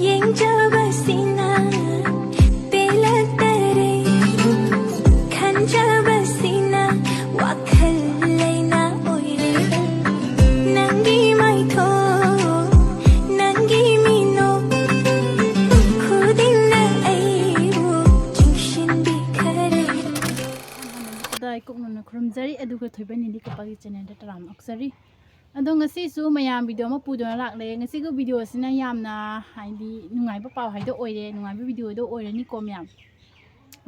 ꯌꯦꯡꯖꯕꯁꯤꯅ ꯄꯦꯜꯂꯛꯇꯔꯦ ꯈꯟꯖꯕꯁꯤꯅ ꯋꯥꯈꯜ ꯂꯩꯅꯥ ꯑꯣꯏꯔꯦ ꯅꯪꯒꯤ ꯃꯥꯏꯊꯣꯡ ꯅꯪꯒꯤ ꯃꯤꯅꯣꯛ ꯈꯨꯗꯤꯡꯅ ꯑꯩꯕꯨ ꯆꯤꯡꯁꯤꯟꯕꯤꯈꯔꯦ ꯀꯨꯞꯅ ꯈꯨꯔꯨꯝꯖꯔꯤ ꯑꯗꯨꯒ ꯊꯣꯏꯕꯅꯤꯗꯤ ꯀꯞꯄꯒꯤ ꯆꯦꯅꯦꯜꯗ ꯇꯔꯥꯝ ꯑꯣꯛꯆꯔꯤ ꯑꯗꯣ ꯉꯁꯤꯁꯨ ꯃꯌꯥꯝ ꯚꯤꯗꯤꯑꯣ ꯑꯃ ꯄꯨꯗꯨꯅ ꯂꯥꯛꯂꯦ ꯉꯁꯤꯒꯤ ꯚꯤꯗꯤꯑꯣꯁꯤꯅ ꯌꯥꯝꯅ ꯍꯥꯏꯗꯤ ꯅꯨꯡꯉꯥꯏꯕ ꯄꯥꯎ ꯍꯥꯏꯗꯣ ꯑꯣꯏꯔꯦ ꯅꯨꯡꯉꯥꯏꯕ ꯚꯤꯗꯤꯑꯣꯗꯣ ꯑꯣꯏꯔꯅꯤꯀꯣ ꯃꯌꯥꯝ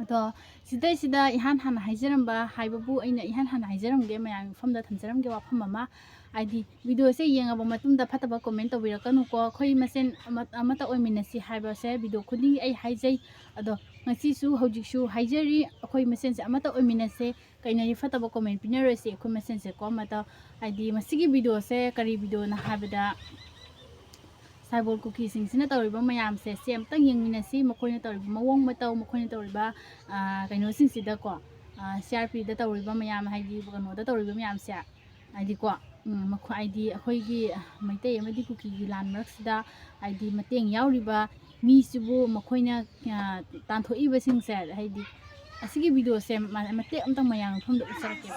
ꯑꯗꯣ ꯁꯤꯗꯩꯁꯤꯗ ꯏꯍꯥꯟ ꯍꯥꯟꯅ ꯍꯥꯏꯖꯔꯝꯕ ꯍꯥꯏꯕꯕꯨ ꯑꯩꯅ ꯏꯍꯥꯟ ꯍꯥꯟꯅ ꯍꯥꯏꯖꯔꯝꯒꯦ ꯃꯌꯥꯝ ꯃꯐꯝꯗ ꯊꯝꯖꯔꯝꯒꯦ ꯋꯥꯐꯝ ꯑꯃ ꯍꯥꯏꯗꯤ ꯚꯤꯗꯤꯑꯣꯁꯦ ꯌꯦꯡꯉꯕ ꯃꯇꯨꯡꯗ ꯐꯠꯇꯕ ꯀꯣꯃꯦꯟ ꯇꯧꯕꯤꯔꯛꯀꯅꯨꯀꯣ ꯑꯩꯈꯣই ꯃꯁꯦꯟ ꯑꯃꯠꯇ ꯑꯣꯏꯃꯤꯟꯅꯁꯤ ꯍꯥꯏꯕꯁꯦ ꯚꯤꯗꯤꯑꯣ ꯈꯨꯗꯤꯡꯒꯤ ꯑꯩ ꯍꯥꯏꯖꯩ ꯑꯗꯣ ꯉꯁꯤꯁꯨ ꯍꯧꯖꯤꯛꯁꯨ ꯍꯥꯏꯖꯔꯤ ꯑꯩꯈꯣꯏ ꯃꯁꯦꯟꯁꯦ ꯑꯃꯠꯇ ꯑꯣꯏꯃꯤꯟꯅꯁꯦ ꯀꯩꯅꯣ ꯐꯠꯇꯕ ꯀꯣꯃꯦꯟ ꯄꯤꯅꯔꯣꯏꯁꯤ ꯑꯩꯈꯣꯏ ꯃꯁꯦꯟꯁꯦꯀꯣ ꯑꯃꯠꯇ ꯍꯥꯏꯗꯤ ꯃꯁꯤꯒꯤ ꯚꯤꯗꯤꯑꯣꯁꯦ ꯀꯔꯤ ꯚꯤꯗꯤꯑꯣꯅ ꯍꯥꯏꯕꯗ ꯁꯥꯏꯕꯣꯜ ꯀꯨꯀꯤꯁꯤꯡꯁꯤꯅ ꯇꯧꯔꯤꯕ ꯃꯌꯥꯝꯁꯦ ꯁꯤ ꯑꯝꯇꯪ ꯌꯦꯡꯃꯤꯟꯅꯁꯤ ꯃꯈꯣꯏꯅ ꯇꯧꯔꯤꯕ ꯃꯑꯣꯡ ꯃꯇꯧ ꯃꯈꯣꯏꯅ ꯇꯧꯔꯤꯕ ꯀꯩꯅꯣꯁꯤꯡꯁꯤꯗꯀꯣ CRPꯗ ꯇꯧꯔꯤꯕ ꯃꯌꯥꯝ ꯍꯥꯏꯗꯤ ꯀꯩꯅꯣꯗ ꯇꯧꯔꯤꯕ ꯃꯌꯥꯝꯁꯦ ꯍꯥꯏꯗꯤꯀꯣ ꯍꯥꯏꯗꯤ ꯑꯩꯈꯣꯏꯒꯤ ꯃꯩꯇꯩ ꯑꯃꯗꯤ ꯀꯨꯀꯤꯒꯤ ꯂꯥꯟ ꯃꯔꯛꯁꯤꯗ ꯍꯥꯏꯗꯤ ꯃꯇꯦꯡ ꯌꯥꯎꯔꯤꯕ ꯃꯤꯁꯤꯕꯨ ꯃꯈꯣꯏꯅ ꯇꯥꯟꯊꯣꯛꯏꯕꯁꯤꯡꯁꯦ ꯍꯥꯏꯗꯤ ꯑꯁꯤꯒꯤ ꯚꯤꯗꯤꯑꯣꯁꯦ ꯃꯇꯦꯛ ꯑꯃꯇꯪ ꯃꯌꯥꯝ ꯃꯐꯝꯗ ꯎꯠꯆꯔꯛꯀꯦ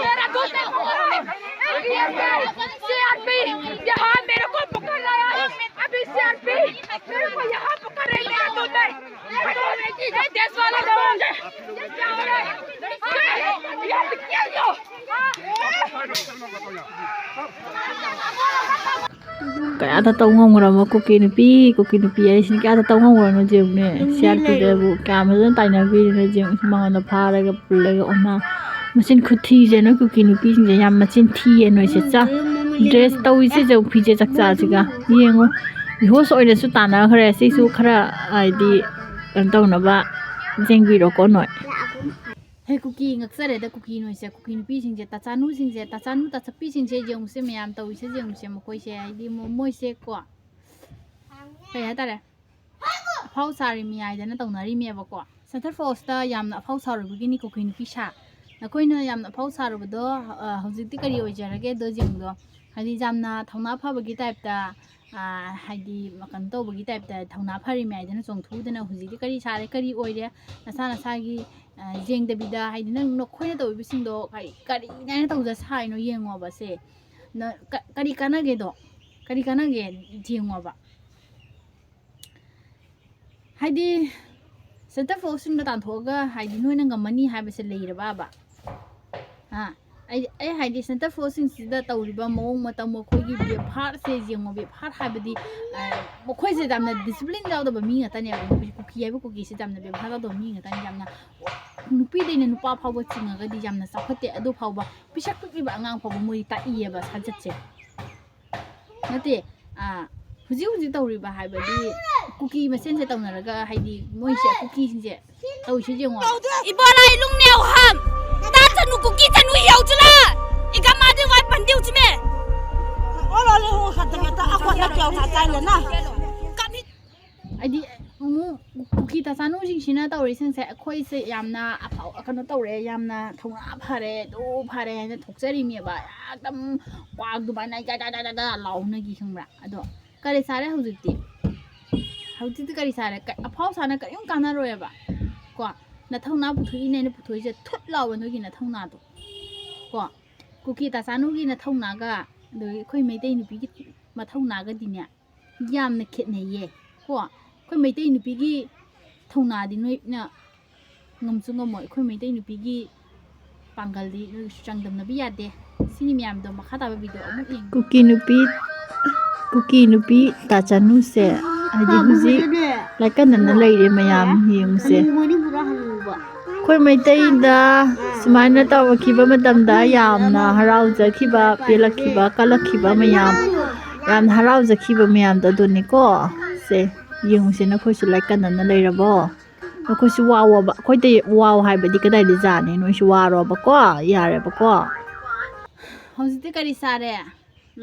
मेरा दोस्त है CRP यहाँ मेरे को पकड़ लाया है अभी CRP मेरे को यहाँ पकड़ रहे मेरा दोस्त है ये देश वाला लोग है ये क्या हो रहा है ये क्या हो kaya ta tau ngong ra ma kuki nupi ai sin kaya ta tau ngong ra no jeum ne CRP da bu kya ma jan tai na bi ne jeum ma na pha ra ga pul ga ona machin khuthi je no kuki nupi sin je yam machin thi ye no se cha dress tau se je phi je chak cha ji ga yengo hos oi su ta na khare si su khara ai di kan tau na ba jengbi ro ko noi hey kuki ngaksare da kuki noi se kuki nupi sing je ta chanu ta chapi sing je jeum se mayam tau se jeum se mokoi se ai di moi se ko kai ha ta re phau sari mi ai da na tau na ri me ba ko center force ta yam na phau saru gi ni kuki nupi sha na koi na yam na phau saru do hojik ti kari oi jarage do jeum do hadi jamna thongna pha ba gi type ta haidi makan to ba gi type ta thongna phari mi ai da na chong thu da na hojik ti kari sare kari oi re na sa gi jeng da bida haidi nang no khoi na to bi sing do kari na to ja sai no yengo ba se na kari kana ge jengo ba haidi center force sing da tan thoga haidi noi na ngamani ha ba se leira ba ai haidi center force sing sida tawriba mawong mata mokhoi gi be phar se jengo be phar habadi mokhoi se jamna discipline jaw da ba mi ngata ne kuki ai kuki se jamna be phar da mi ngata ne jamna nupi de ne nupa phawa chinga ga di jamna sakhate adu phawa pisak pipi ba angang phawa moi ta iye ba sajat se nate huji tawriba habadi kuki masen se tawnaraga haidi moi se kuki sing se taw se jengo ibora ilung neu ham ta chanu kuki chanu yau chula igama de wa pandiu chime ola le ho khata ta akwa ta kyau ta tai le na adi kuki ta sanu jing sina tawri sing se khoi se yamna aphau akano tawre yamna thonga phare do phare na thokjari me ba yakdam wag du ba nai da launa gi khangra ado kare sare hujikti kare sare aphau sana ka yum kana roya ba ko na thongna puthui ne puthui je thut law no gi na thongna do ko kuki ta sanu gi na thongna ga do khoi meitei nupi gi ma thongna ga dinya yam na khitne ye ko khoi meitei nupi gi thongna di noi na ngam chu ngam moi khoi meitei nupi gi pangal di changdam na bi yade sini myam do makha ta ba video amuk yeng kuki nupi ta chanu se adi huji laikan na leire mayam yeng se khoi maitai da sumaina tawakhiba matamda yamna haraujakhiba pelakhiba kalakhiba mayam yam haraujakhiba mayam da doni ko se yeng se na khoi su laikan na leirabo ꯑꯩꯈꯣꯏꯁꯨ ꯋꯥꯎꯕ ꯑꯩꯈꯣꯏꯗꯤ ꯋꯥꯎ ꯍꯥꯏꯕꯗꯤ ꯀꯗꯥꯏꯗ ꯖꯥꯠꯅꯤ ꯅꯣꯏꯁꯨ ꯋꯥꯔꯣꯕꯀꯣ ꯌꯥꯔꯦꯕꯀꯣ ꯍꯧꯖꯤꯛꯇꯤ ꯀꯔꯤ ꯁꯥꯔꯦ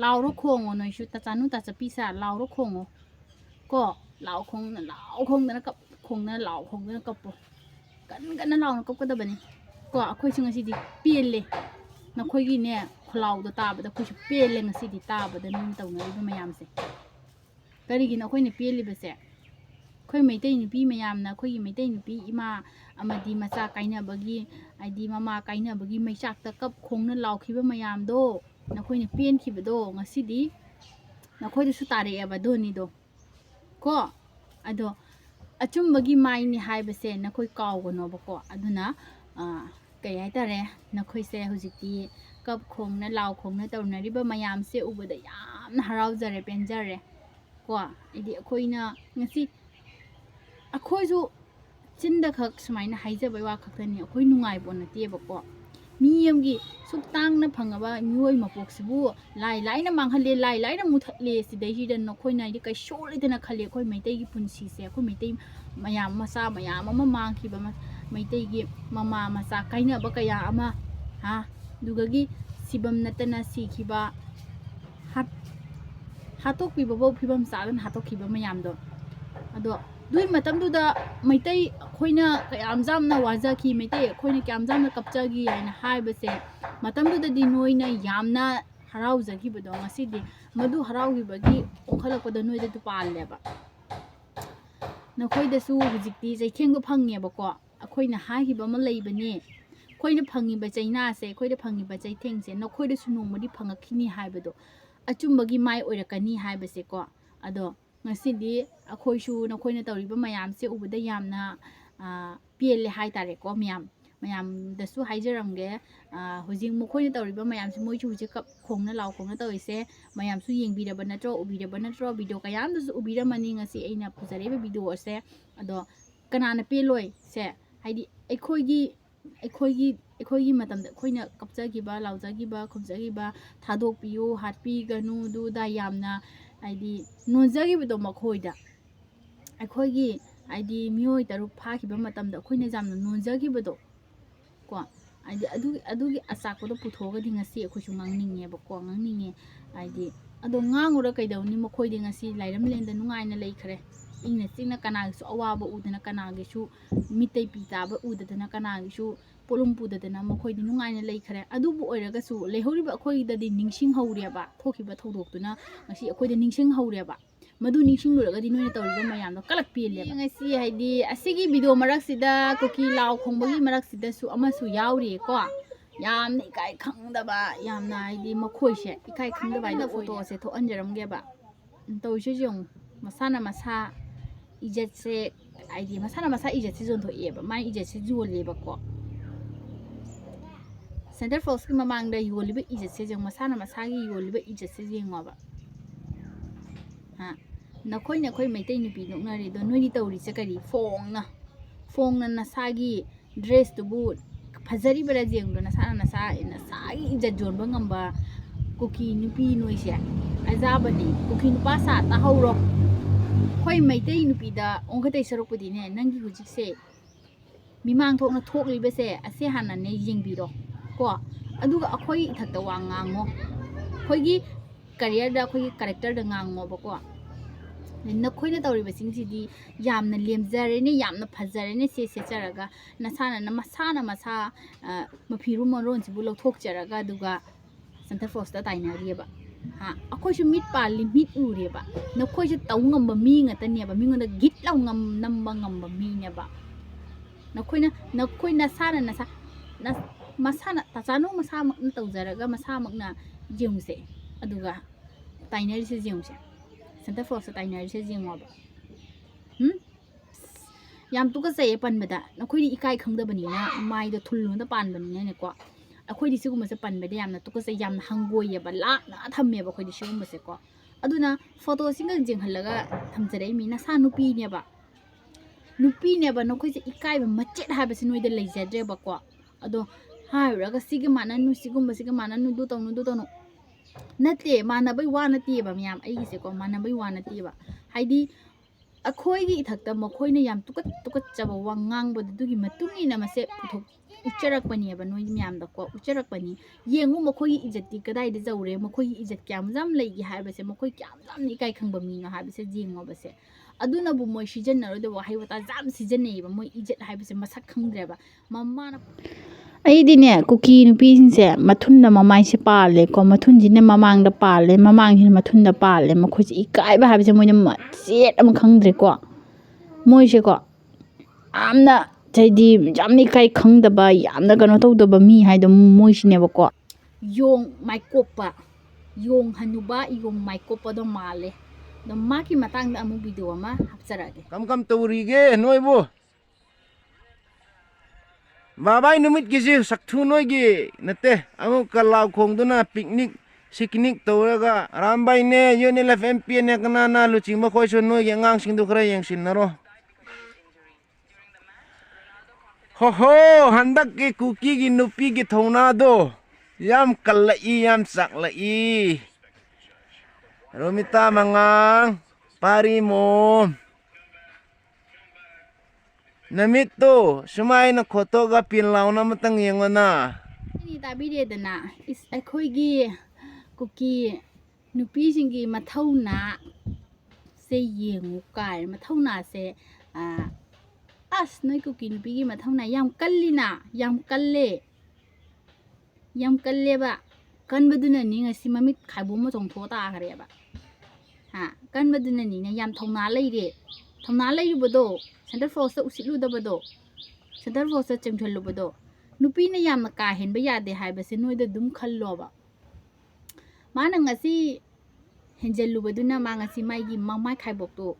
ꯂꯥꯎꯔꯣ ꯈꯣꯡꯉꯣ ꯅꯣꯏꯁꯨ ꯇꯆꯥꯅꯨ ꯇꯆꯥꯄꯤ ꯁꯥ ꯂꯥꯎꯔꯣ ꯈꯣꯡꯉꯣ ꯀꯣ ꯂꯥꯎ ꯈꯣꯡꯗꯅ ꯀꯞꯄꯣ ꯀꯟꯅ ꯂꯥꯎꯅ ꯀꯞꯀꯗꯕꯅꯤ ꯀꯣ ꯑꯩꯈꯣꯏꯁꯨ ꯉꯁꯤꯗꯤ ꯄꯦꯜꯂꯦ ꯅꯈꯣꯏꯒꯤꯅꯦ ꯈꯨꯂꯥꯎꯗꯣ ꯇꯥꯕꯗ ꯑꯩꯈꯣꯏꯁꯨ ꯄꯦꯜꯂꯦ ꯉꯁꯤꯗꯤ ꯇꯥꯕꯗ ꯅꯣꯏꯅ ꯇꯧꯅꯔꯤꯕ ꯃꯌꯥꯝꯁꯦ ꯀꯔꯤꯒꯤꯅꯣ ꯑꯩꯈꯣꯏꯅ ꯄꯦꯜꯂꯤꯕꯁꯦ ꯑꯩꯈꯣꯏ ꯃꯩꯇꯩ ꯅꯨꯄꯤ ꯃꯌꯥꯝꯅ ꯑꯩꯈꯣꯏꯒꯤ ꯃꯩꯇꯩ ꯅꯨꯄꯤ ꯏꯃꯥ ꯑꯃꯗꯤ ꯃꯆा ꯀꯥꯏꯅꯕꯒꯤ ꯍꯥꯏꯗꯤ ꯃꯃꯥ ꯀꯥꯏꯅꯕꯒꯤ ꯃꯩꯆꯥꯛꯇ ꯀꯞ ꯈꯣꯡꯅ ꯂꯥꯎꯈꯤꯕ ꯃꯌꯥꯝꯗꯣ ꯅꯈꯣꯏꯅ ꯄꯦꯟꯈꯤꯕꯗꯣ ꯉꯁꯤꯗꯤ ꯅꯈꯣꯏꯗꯁꯨ ꯇꯥꯔꯛꯑꯦꯕ ꯙꯣꯅꯤꯗꯣ ꯀꯣ ꯑꯗꯣ ꯑꯆꯨꯝꯕꯒꯤ ꯃꯥꯏꯅꯤ ꯍꯥꯏꯕꯁꯦ ꯅꯈꯣꯏ ꯀꯥꯎꯒꯅꯣꯕꯀꯣ ꯑꯗꯨꯅ ꯀꯩ ꯍꯥꯏꯇꯥꯔꯦ ꯅꯈꯣꯏꯁꯦ ꯍꯧꯖꯤꯛꯇꯤ ꯀꯞ ꯈꯣꯡꯅ ꯂꯥꯎ ꯈꯣꯡꯅ ꯇꯧꯅꯔꯤꯕ ꯃꯌꯥꯝꯁꯦ ꯎꯕꯗ ꯌꯥꯝꯅ ꯍꯔꯥꯎꯖꯔꯦ ꯄꯦꯟꯖꯔꯦ ꯀꯣ ꯍꯥꯏꯗꯤ ꯑꯩꯈꯣꯏꯅ ꯉꯁꯤ ꯑꯩꯈꯣꯏꯁꯨ ꯆꯤꯟꯗ ꯈꯛ ꯁꯨꯃꯥꯏꯅ ꯍꯥꯏꯖꯕꯩ ꯋꯥ ꯈꯛꯇꯅꯤ ꯑꯩꯈꯣꯏ ꯅꯨꯡꯉꯥꯏꯕ ꯅꯠꯇꯦꯕꯀꯣ ꯃꯤ ꯑꯃꯒꯤ ꯁꯨꯛ ꯇꯥꯡꯅ ꯐꯪꯉꯕ ꯃꯤꯑꯣꯏ ꯃꯄꯣꯛꯁꯤꯕꯨ ꯂꯥꯏꯅ ꯃꯥꯡꯍꯜꯂꯦ ꯂꯥꯏꯅ ꯃꯨꯊꯠꯂꯦ ꯁꯤꯗꯩꯁꯤꯗ ꯅꯈꯣꯏꯅ ꯍꯥꯏꯗꯤ ꯀꯩꯁꯨ ꯂꯩꯇꯅ ꯈꯜꯂꯦ ꯑꯩꯈꯣꯏ ꯃꯩꯇꯩꯒꯤ ꯄꯨꯟꯁꯤꯁꯦ ꯑꯩꯈꯣꯏ ꯃꯩꯇꯩ ꯃꯌꯥꯝ ꯃꯆꯥ ꯃꯌꯥꯝ ꯑꯃ ꯃꯥꯡꯈꯤꯕ ꯃꯩꯇꯩꯒꯤ ꯃꯃꯥ ꯃꯆꯥ ꯀꯥꯏꯅꯕ ꯀꯌꯥ ꯑꯃ ꯑꯗꯨꯒꯤ ꯁꯤꯕꯝ ꯅꯠꯇꯅ ꯁꯤꯈꯤꯕ ꯍꯥꯠꯇꯣꯛꯄꯤꯕꯐꯥꯎ ꯐꯤꯕꯝ ꯆꯥꯗꯅ ꯍꯥꯠꯇꯣꯛꯈꯤꯕ ꯃꯌꯥꯝꯗꯣ ꯑꯗꯣ ꯑꯗꯨꯏ ꯃꯇꯝꯗꯨꯗ ꯃꯩꯇꯩ ꯑꯩꯈꯣꯏꯅ ꯀꯌꯥꯝ ꯌꯥꯝꯅ ꯋꯥꯖꯈꯤ ꯃꯩꯇꯩ ꯑꯩꯈꯣꯏꯅ ꯀꯌꯥꯝ ꯌꯥꯝꯅ ꯀꯞꯆꯈꯤ ꯍꯥꯏꯅ ꯍꯥꯏꯕꯁꯦ ꯃꯇꯝꯗꯨꯗꯗꯤ ꯅꯣꯏꯅ ꯌꯥꯝꯅ ꯍꯔꯥꯎꯖꯈꯤꯕꯗꯣ ꯉꯁꯤꯗꯤ ꯃꯗꯨ ꯍꯔꯥꯎꯈꯤꯕꯒꯤ ꯑꯣꯟꯈꯠꯂꯛꯄꯗ ꯅꯣꯏꯗꯁꯨ ꯄꯥꯜꯂꯦꯕ ꯅꯈꯣꯏꯗꯁꯨ ꯍꯧꯖꯤꯛꯇꯤ ꯆꯩꯊꯦꯡꯗꯣ ꯐꯪꯉꯦꯕꯀꯣ ꯑꯩꯈꯣꯏꯅ ꯍꯥꯏꯈꯤꯕ ꯑꯃ ꯂꯩꯕꯅꯦ ꯑꯩꯈꯣꯏꯅ ꯐꯪꯉꯤꯕ ꯆꯩꯅꯥꯁꯦ ꯑꯩꯈꯣꯏꯗ ꯐꯪꯉꯤꯕ ꯆꯩꯊꯦꯡꯁꯦ ꯅꯈꯣꯏꯗꯁꯨ ꯅꯣꯡꯃꯗꯤ ꯐꯪꯉꯛꯈꯤꯅꯤ ꯍꯥꯏꯕꯗꯣ ꯑꯆꯨꯝꯕꯒꯤ ꯃꯥꯏ ꯑꯣꯏꯔꯛꯀꯅꯤ ꯍꯥꯏꯕꯁꯦꯀꯣ ꯑꯗꯣ ꯉꯁꯤꯗꯤ ꯑꯩꯈꯣꯏꯁꯨ ꯅꯈꯣꯏꯅ ꯇꯧꯔꯤꯕ ꯃꯌꯥꯝꯁꯦ ꯎꯕꯗ ꯌꯥꯝꯅ ꯄꯦꯜꯂꯦ ꯍꯥꯏꯇꯥꯔꯦꯀꯣ ꯃꯌꯥꯝꯗꯁꯨ ꯍꯥꯏꯖꯔꯝꯒꯦ ꯍꯧꯖꯤꯛ ꯃꯈꯣꯏꯅ ꯇꯧꯔꯤꯕ ꯃꯌꯥꯝꯁꯦ ꯃꯣꯏꯁꯨ ꯍꯧꯖꯤꯛ ꯀꯞ ꯈꯣꯡꯅ ꯂꯥꯎ ꯈꯣꯡꯅ ꯇꯧꯔꯤꯁꯦ ꯃꯌꯥꯝꯁꯨ ꯌꯦꯡꯕꯤꯔꯕ ꯅꯠꯇ꯭ꯔꯣ ꯎꯕꯤꯔꯕ ꯅꯠꯇ꯭ꯔꯣ ꯚꯤꯗꯤꯑꯣ ꯀꯌꯥꯝꯗꯁꯨ ꯎꯕꯤꯔꯝꯃꯅꯤ ꯉꯁꯤ ꯑꯩꯅ ꯄꯨꯖꯔꯛꯏꯕ ꯚꯤꯗꯤꯑꯣ ꯑꯁꯦ ꯑꯗꯣ ꯀꯅꯥꯅ ꯄꯦꯜꯂꯣꯏ ꯁꯦ ꯍꯥꯏꯗꯤ ꯑꯩꯈꯣꯏꯒꯤ ꯃꯇꯝꯗ ꯑꯩꯈꯣꯏꯅ ꯀꯞꯆꯈꯤꯕ ꯂꯥꯎꯖꯈꯤꯕ ꯈꯨꯝꯖꯈꯤꯕ ꯊꯥꯗꯣꯛꯄꯤꯌꯨ ꯍꯥꯠꯄꯤꯒꯅꯨ ꯑꯗꯨꯗ ꯌꯥꯝꯅ ꯍꯥꯏꯗꯤ ꯅꯣꯟꯖꯈꯤꯕꯗꯣ ꯃꯈꯣꯏꯗ ꯑꯩꯈꯣꯏꯒꯤ ꯍꯥꯏꯗꯤ ꯃꯤꯑꯣꯏ 6 ꯐꯥꯈꯤꯕ ꯃꯇꯝꯗ ꯑꯩꯈꯣꯏꯅ ꯌꯥꯝꯅ ꯅꯣꯟꯖꯈꯤꯕꯗꯣ ꯀꯣ ꯍꯥꯏꯗꯤ ꯑꯗꯨꯒꯤ ꯑꯆꯥꯛꯄꯗꯣ ꯄꯨꯊꯣꯛꯑꯒꯗꯤ ꯉꯁꯤ ꯑꯩꯈꯣꯏꯁꯨ ꯉꯥꯡꯅꯤꯡꯉꯦꯕꯀꯣ ꯍꯥꯏꯗꯤ ꯑꯗꯣ ꯉꯥꯡꯉꯨꯔ ꯀꯩꯗꯧꯅꯤ ꯃꯈꯣꯏꯗꯤ ꯉꯁꯤ ꯂꯥꯏꯔꯝꯂꯦꯟꯗ ꯅꯨꯡꯉꯥꯏꯅ ꯂꯩꯈ꯭ꯔꯦ ꯏꯪꯅ ꯆꯤꯛꯅ ꯀꯅꯥꯒꯤꯁꯨ ꯑꯋꯥꯕ ꯎꯗꯅ ꯀꯅꯥꯒꯤꯁꯨ ꯃꯤꯇꯩ ꯄꯤ ꯇꯥꯕ ꯎꯗꯗꯅ ꯀꯅꯥꯒꯤꯁꯨ ꯄꯣꯠꯂꯨꯝ ꯄꯨꯗꯗꯅ ꯃꯈꯣꯏꯗꯤ ꯅꯨꯡꯉꯥꯏꯅ ꯂꯩꯈ꯭ꯔꯦ ꯑꯗꯨꯕꯨ ꯑꯣꯏꯔꯒꯁꯨ ꯂꯩꯍꯧꯔꯤꯕ ꯑꯩꯈꯣꯏꯗꯗꯤ ꯅꯤꯡꯁꯤꯡꯍꯧꯔꯦꯕ ꯊꯣꯛꯈꯤꯕ ꯊꯧꯗꯣꯛꯇꯨꯅ ꯉꯁꯤ ꯑꯩꯈꯣꯏꯗ ꯅꯤꯡꯁꯤꯡꯍꯧꯔꯦꯕ ꯃꯗꯨ ꯅꯤꯡꯁꯤꯡꯂꯨꯔꯒꯗꯤ ꯅꯣꯏꯅ ꯇꯧꯔꯤꯕ ꯃꯌꯥꯝꯗꯣ ꯀꯂꯛ ꯄꯦꯜꯂꯦꯕ ꯉꯁꯤ ꯍꯥꯏꯗꯤ ꯑꯁꯤꯒꯤ ꯚꯤꯗꯤꯑꯣ ꯃꯔꯛꯁꯤꯗ ꯀꯨꯀꯤ ꯂꯥꯎ ꯈꯣꯡꯕꯒꯤ ꯃꯔꯛꯁꯤꯗꯁꯨ ꯑꯃꯁꯨ ꯌꯥꯎꯔꯤꯀꯣ ꯌꯥꯝꯅ ꯏꯀꯥꯏ ꯈꯪꯗꯕ ꯌꯥꯝꯅ ꯍꯥꯏꯗꯤ ꯃꯈꯣꯏꯁꯦ ꯏꯀꯥꯏ ꯈꯪꯗꯕ ꯍꯥꯏꯅ ꯐꯣꯇꯣꯁꯦ ꯊꯣꯛꯍꯟꯖꯔꯝꯒꯦꯕ ꯇꯧꯔꯤꯁꯦ ꯌꯦꯡꯉꯨ ꯃꯁꯥꯅ ꯃꯁꯥ ꯏꯖꯠꯁꯦ ꯍꯥꯏꯗꯤ ꯃꯁꯥꯅ ꯃꯁꯥ ꯏꯖꯠꯁꯦ ꯌꯣꯟꯊꯣꯛꯑꯦꯕ ꯃꯥꯏ ꯏꯖꯠꯁꯦ ꯌꯣꯜꯂꯦꯕꯀꯣ ꯁꯦꯟꯇꯔ ꯐꯣꯛꯁꯀꯤ ꯃꯃꯥꯡꯗ ꯌꯣꯜꯂꯤꯕ ꯏꯖꯠꯁꯦ ꯌꯦꯡꯉꯣ ꯃꯁꯥꯅ ꯃꯁꯥꯒꯤ ꯌꯣꯜꯂꯤꯕ ꯏꯖꯠꯁꯦ ꯌꯦꯡꯉꯣꯕ ꯅꯈꯣꯏꯅ ꯑꯩꯈꯣꯏ ꯃꯩꯇꯩ ꯅꯨꯄꯤ ꯅꯣꯛꯅꯔꯤꯗꯣ ꯅꯣꯏꯗꯤ ꯇꯧꯔꯤꯁꯦ ꯀꯔꯤ ꯐꯣꯡꯅ ꯅꯁꯥꯒꯤ ꯗ꯭ꯔꯦꯁꯇꯨꯕꯨ ꯐꯖꯔꯤꯕꯔꯥ ꯌꯦꯡꯕꯗꯣ ꯅꯁꯥꯒꯤ ꯏꯖꯠ ꯌꯣꯟꯕ ꯉꯝꯕ ꯀꯨꯀꯤ ꯅꯨꯄꯤ ꯅꯣꯏꯁꯦ ꯑꯖꯥꯕꯅꯤ ꯀꯨꯀꯤ ꯅꯨꯄꯥ ꯁꯥ ꯇꯥꯍꯧꯔꯣ ꯑꯩꯈꯣꯏ ꯃꯩꯇꯩ ꯅꯨꯄꯤꯗ ꯑꯣꯟꯈꯇꯩ ꯁꯔꯨꯛꯄꯨꯗꯤꯅꯦ ꯅꯪꯒꯤ ꯍꯧꯖꯤꯛꯁꯦ ꯃꯤꯃꯥꯡ ꯊꯣꯛꯅ ꯊꯣꯛꯂꯤꯕꯁꯦ ꯑꯁꯤ ꯍꯥꯟꯅꯅꯦ ꯌꯦꯡꯕꯤꯔꯣ ꯀꯣ ꯑꯗꯨꯒ ꯑꯩꯈꯣꯏꯒꯤ ꯏꯊꯛꯇ ꯋꯥ ꯉꯥꯡꯉꯣ ꯑꯩꯈꯣꯏꯒꯤ ꯀꯔꯤꯌꯔꯗ ꯑꯩꯈꯣꯏꯒꯤ ꯀꯦꯔꯦꯛꯇꯔꯗ ꯉꯥꯡꯉꯣꯕꯀꯣ ꯅꯈꯣꯏꯅ ꯇꯧꯔꯤꯕꯁꯤꯡꯁꯤꯗꯤ ꯌꯥꯝꯅ ꯂꯦꯝꯖꯔꯦꯅꯦ ꯌꯥꯝꯅ ꯐꯖꯔꯦꯅꯦ ꯁꯦꯠꯆꯔꯒ ꯃꯁꯥꯅ ꯃꯁꯥ ꯃꯐꯤꯔꯨꯝ ꯃꯔꯣꯟꯁꯤꯕꯨ ꯂꯧꯊꯣꯛꯆꯔꯒ ꯑꯗꯨꯒ ꯁꯦꯟꯇꯔ ꯐꯣꯔꯁꯇ ꯇꯥꯏꯅꯔꯤꯑꯕ ꯑꯩꯈꯣꯏꯁꯨ ꯃꯤꯠ ꯄꯥꯜꯂꯤ ꯃꯤꯠ ꯎꯔꯦꯕ ꯅꯈꯣꯏꯁꯨ ꯇꯧ ꯉꯝꯕ ꯃꯤ ꯉꯥꯛꯇꯅꯦꯕ ꯃꯤꯉꯣꯟꯗ ꯒꯤꯠ ꯂꯥꯎ ꯅꯝꯕ ꯉꯝꯕ ꯃꯤꯅꯦꯕ ꯅꯈꯣꯏ ꯃꯁꯥꯅ ꯇꯆꯥꯅꯨ ꯃꯁꯥꯃꯛꯅ ꯇꯧꯖꯔꯒ ꯃꯁꯥꯃꯛꯅ ꯌꯦꯡꯉꯨꯁꯦ ꯑꯗꯨꯒ ꯇꯥꯏꯅꯔꯤꯁꯦ ꯌꯦꯡꯉꯨꯁꯦ ꯁꯦꯟꯇꯔ ꯐꯣꯔꯁꯇ ꯇꯥꯏꯅꯔꯤꯁꯦ ꯌꯦꯡꯉꯣꯕ ꯌꯥꯝ ꯇꯨꯀꯠꯆꯩꯌꯦ ꯄꯟꯕꯗ ꯅꯈꯣꯏꯗꯤ ꯏꯀꯥꯏ ꯈꯪꯗꯕꯅꯤꯅ ꯃꯥꯏꯗꯣ ꯊꯨꯜꯂꯣꯝꯗ ꯄꯥꯟꯕꯅꯤꯅꯅꯦꯀꯣ ꯑꯩꯈꯣꯏꯗꯤ ꯁꯤꯒꯨꯝꯕꯁꯦ ꯄꯟꯕꯗ ꯌꯥꯝꯅ ꯇꯨꯀꯠꯆꯩ ꯌꯥꯝꯅ ꯍꯪꯒꯣꯏꯌꯦꯕ ꯂꯥꯞꯅ ꯊꯝꯃꯦꯕ ꯑꯩꯈꯣꯏꯗꯤ ꯁꯤꯒꯨꯝꯕꯁꯦꯀꯣ ꯑꯗꯨꯅ ꯐꯣꯇꯣꯁꯤꯡꯒ ꯌꯦꯡꯍꯜꯂꯒ ꯊꯝꯖꯔꯛꯏ ꯅꯁꯥ ꯅꯨꯄꯤꯅꯦꯕ ꯅꯈꯣꯏꯁꯦ ꯏꯀꯥꯏꯕ ꯃꯆꯦꯠ ꯍꯥꯏꯕꯁꯤ ꯅꯣꯏꯗ ꯂꯩꯖꯗ꯭ꯔꯦꯕꯀꯣ ꯑꯗꯣ ꯍꯥꯏꯔꯨꯔꯒ ꯁꯤꯒ ꯃꯥꯟꯅꯅꯨ ꯁꯤꯒꯨꯝꯕꯁꯤꯒ ꯃꯥꯟꯅꯅꯨ ꯑꯗꯨ ꯇꯧꯅꯨ ꯅꯠꯇꯦ ꯃꯥꯟꯅꯕꯩ ꯋꯥ ꯅꯠꯇꯦꯕ ꯃꯌꯥꯝ ꯑꯩꯒꯤꯁꯦꯀꯣ ꯃꯥꯟꯅꯕꯩ ꯋꯥ ꯅꯠꯇꯦꯕ ꯍꯥꯏꯗꯤ ꯑꯩꯈꯣꯏꯒꯤ ꯏꯊꯛꯇ ꯃꯈꯣꯏꯅ ꯌꯥꯝ ꯇꯨꯀꯠꯆꯕ ꯋꯥ ꯉꯥꯡꯕꯗꯨꯒꯤ ꯃꯇꯨꯡ ꯏꯟꯅ ꯃꯁꯦ ꯎꯠꯆꯔꯛꯄꯅꯦꯕ ꯅꯣꯏ ꯃꯌꯥꯝꯗꯀꯣ ꯎꯠꯆꯔꯛꯄꯅꯤ ꯌꯦꯡꯉꯨ ꯃꯈꯣꯏꯒꯤ ꯏꯖꯠꯇꯤ ꯀꯗꯥꯏꯗ ꯖꯧꯔꯦ ꯃꯈꯣꯏꯒꯤ ꯏꯖꯠ ꯀꯌꯥꯝ ꯌꯥꯝ ꯂꯩꯒꯦ ꯍꯥꯏꯕꯁꯦ ꯃꯈꯣꯏ ꯀꯌꯥꯝ ꯌꯥꯝꯅ ꯏꯀꯥꯏ ꯈꯪꯕ ꯃꯤꯅꯣ ꯍꯥꯏꯕꯁꯦ ꯌꯦꯡꯉꯣꯕꯁꯦ ꯑꯗꯨꯅꯕꯨ ꯃꯣꯏ ꯁꯤꯖꯤꯟꯅꯔꯣꯏꯗꯕ ꯋꯥꯍꯩ ꯋꯥꯇꯥ ꯌꯥꯝ ꯁꯤꯖꯤꯟꯅꯩꯌꯦꯕ ꯃꯣꯏ ꯏꯖꯠ ꯍꯥꯏꯕꯁꯦ ꯃꯁꯛ ꯈꯪꯗ꯭ꯔꯦꯕ ꯃꯃꯥꯅ ꯑꯩꯗꯤꯅꯦ ꯀꯨꯀꯤ ꯅꯨꯄꯤꯁꯤꯡꯁꯦ ꯃꯊꯨꯟꯗ ꯃꯃꯥꯏꯁꯦ ꯄꯥꯜꯂꯦꯀꯣ ꯃꯊꯨꯟꯁꯤꯅ ꯃꯃꯥꯡꯗ ꯄꯥꯜꯂꯦ ꯃꯃꯥꯡꯁꯤꯅ ꯃꯊꯨꯟꯗ ꯄꯥꯜꯂꯦ ꯃꯈꯣꯏꯁꯦ ꯏꯀꯥꯏꯕ ꯍꯥꯏꯕꯁꯦ ꯃꯣꯏꯅ ꯃꯆꯦꯠ ꯑꯃ ꯈꯪꯗ꯭ꯔꯦꯀꯣ ꯃꯣꯏꯁꯦꯀꯣ ꯌꯥꯝꯅ ꯍꯥꯏꯗꯤ ꯌꯥꯝꯅ ꯏꯀꯥꯏ ꯈꯪꯗꯕ ꯌꯥꯝꯅ ꯀꯩꯅꯣ ꯇꯧꯗꯕ ꯃꯤ ꯍꯥꯏꯗꯣ ꯃꯣꯏꯁꯤꯅꯦꯕꯀꯣ ꯌꯣꯡ ꯃꯥꯏꯀꯣꯞꯄ ꯌꯣꯡ ꯍꯟꯅꯨꯕ ꯌꯣꯡ ꯃꯥꯏꯀꯣꯞꯄꯗꯣ ꯃꯥꯜꯂꯦ ꯑꯗꯣ ꯃꯥꯒꯤ ꯃꯇꯥꯡꯗ ꯑꯃꯨꯛ ꯚꯤꯗꯤꯑꯣ ꯑꯃ ꯍꯥꯞꯆꯔꯛꯑꯒꯦ Kam taurige noibu. Babai numit kisi sakthu noigi nate amu kalau khongduna picnic siknik tauraga rambai ne yone la FMP ne kana na luching ma khoi sun noigi ngang sing du khra yang sin naro. Ho ho handak ki kuki gi nupi gi thona do yam kallai yam saklai. Romita mangang pari mo. Namit to, sumay na koto ga pinlaw na matang yung na. Ini tabiriyadana is ako'y kuki nupisingi mathaw na se yengu kay mathaw na se noy kuki nupigi mathaw na yam kalli na yam kalle ba kan baduna ni nga si mamit khaibu mo tong tho ta khare ba kan baduna ni na yam thongna leire bodo Center Force usilu da bado Center Force chengthelu bado nupi na yam ka hen ba ya de hai ba se noi da dum khallo ba mana ngasi henjelu baduna ma ngasi mai gi mamai khaibok to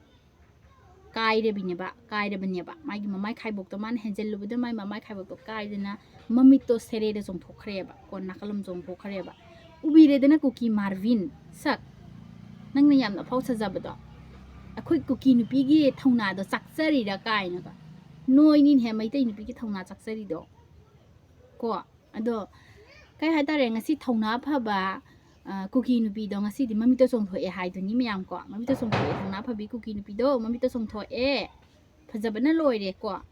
kai re bine ba mai gi mamai khaibok to man henjelu badu mai mamai khaibok to kai dena mami to sere de jong thokre ba kon nakalam jong thokre ba ubi re dena kuki Marvin sak nang na yam na phau sajabado akhoi kuki nupi gi thongna do chakchari ra kai na ba noi nin he mai tai nupi gi thongna chakchari do ko ado kai ha tare ngasi thongna pha ba kuki nupi do ngasi di mami to song thoe hai do ni myam ko mami to song thoe thongna pha bi kuki nupi do mami to song thoe phajabana loire ko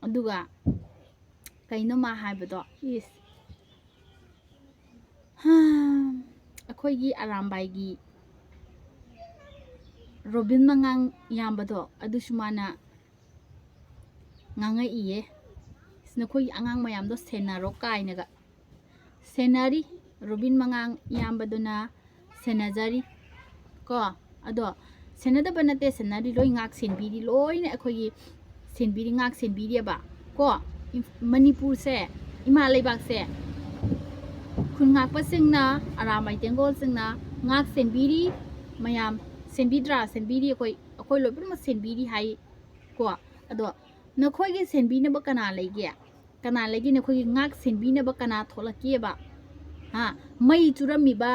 aduga kaino ma hai ba do is akhoi gi arambai gi Robin mangang yambado adu sumana nganga iye sina khoi angang mayam do senaro kainaga senari Robin mangang yambado na senajari ko ado senada banate senari loi ngak senbiri loi ne khoi senbiri ngak senbiri ba ko Manipur se ima leibak se khun ngak pa singna aramai tengol singna ngak senbiri mayam senbidra senbiri akoi loi pura senbiri hai ko ado nakhoi ge senbi na ba kana lege nakhoi ngak senbi na ba kana tholaki ba mai churami ba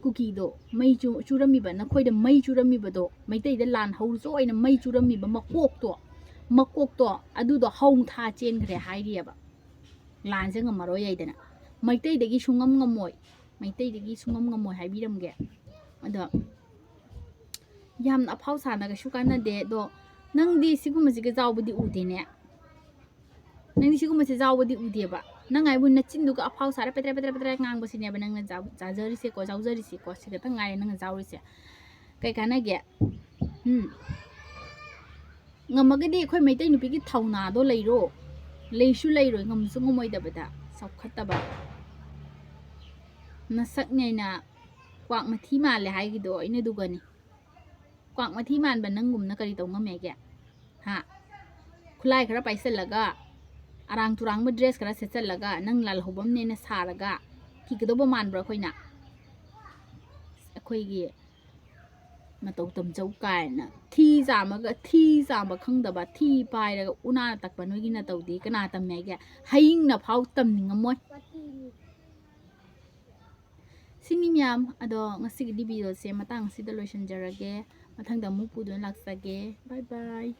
kuki do mai churami ba nakhoi da mai churami ba do mai tai da lan hau zo ina mai churami ba makok to adu do haung tha chen gre hai ri ba lan se ngamaro yai dana mai tai dagi sungam ngamoi hai biram ge ado yam afau sana ga shukana de do nang di siguma siga zawbudi udene nang di siguma se zawbudi ude ba nang ai bun na chindu ga afau sara petre ngang ba sine ba nang na jari se ko zawjari se ko siga ta ngai nang zawri se kai kana ge ngamaga di khoi maitai nupi gi thauna do leiro leisu leiro ngam su ngomoi da bada saukhatta ba na sak nei na kwak mathi ma le hai gi do ine dugani kwak mathi man ba nangum na kari tong ngame ge khulai khara paisal laga arang turang ma dress khara sechal laga nang lal hobam ne na saraga ki gdo ba man bra khoina akhoi gi matau tam jau kai na thi jama khangda ba thi pai ra una tak ba noi gi na tau di kana tam me ge haing na phau tam ni ngamoi sini myam ado ngasi gi video se matang sida lotion jarage mathang da mu pu don laksage bye bye